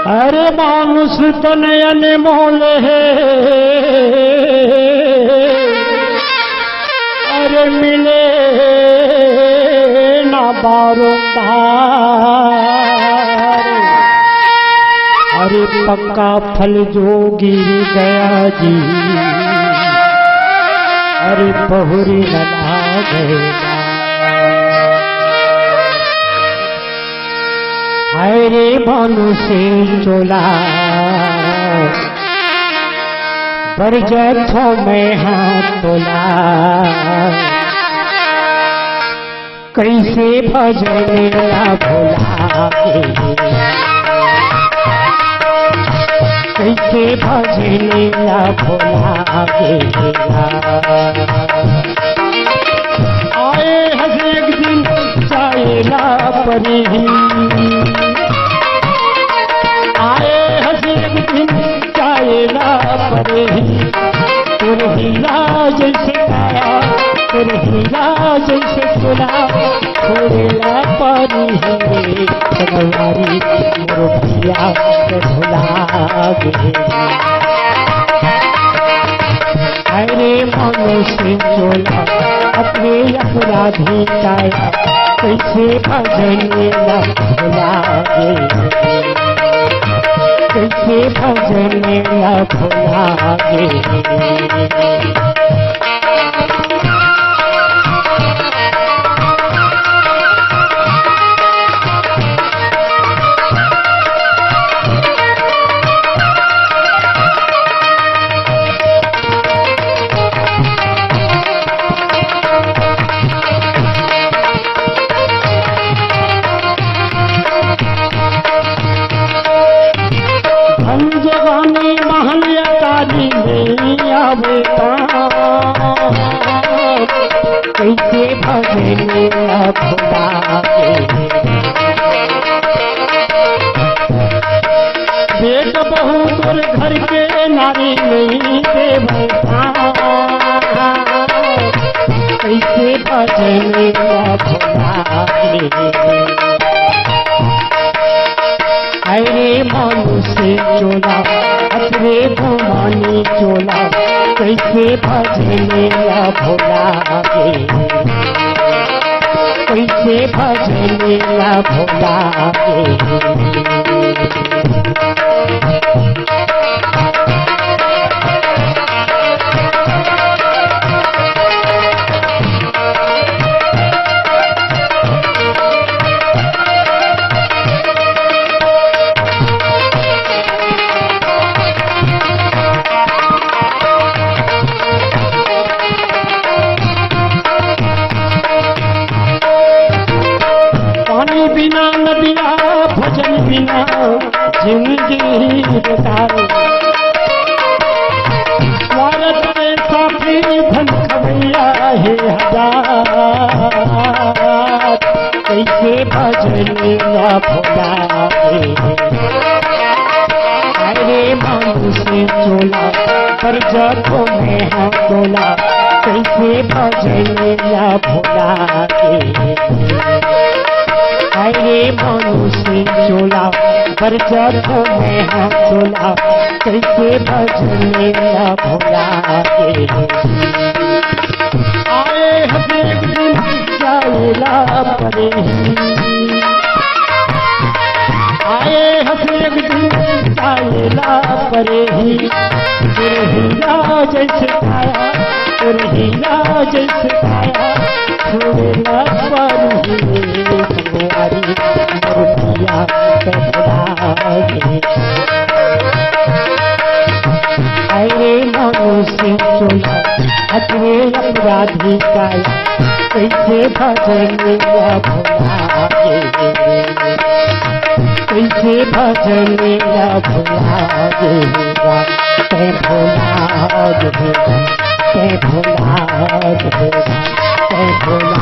अरे मानुष तन अनमोल है, अरे मिले ना बारंबार। अरे पक्का फल जो गिर गया जी, अरे बहुरी न लागेगा। अरे मनुष्य चोला बरजथों में हाथ तोला, कैसे भजनेला भोला के, कैसे भजनेला भोला के। आए हज एक दिन जाएला परी, आए हज एक दिन जाएला परी। तुरहिला जैसे आया, तुरहिला जैसे चुला, छोड़ेला पानी है सनवारी मुरभिया भुला गे। अरे मनुष्य चोला अपने अपराधी काया, कैसे भजनेला भुला गे, कैसे भजनेला भुला गे। जवानी महल अटारी में आवे कैसे भजनेला भुला गे। बेट बहू तोर घर के नारी नहीं देवे, कैसे भजनेला भुला गे। अरे मनुष्य चोला अपने भवानी चोला, कैसे भजनेला भोला गे, कैसे भजनेला भोला गे। बिना नदिया भजन बिना जिंदगी बेकार। स्वार्थ में साफी धन खबैया है हजार, कैसे भजनेला भोला गे। अरे मनुष्य चोला बरजथों में हाथ तोला, कैसे भजनेला भोला गे। अरे मनुष्य चोला बरजथों में हाथ तोला, कैसे भजनेला भोला गे। आए हज एक दिन जाएला परे, आए हज एक दिन जाएला परे। तुरहिला जैसे आया, तुरहिला जैसे आया, छोड़ेला पानी सनवारी मुरभिया भुला गे। अरे मनुष्य चोला अपने अपराधी काया, कैसे भजनेला भुला गे, कैसे भजनेला भुला गे। ते भुला गे, ते भुला गे, ते भुला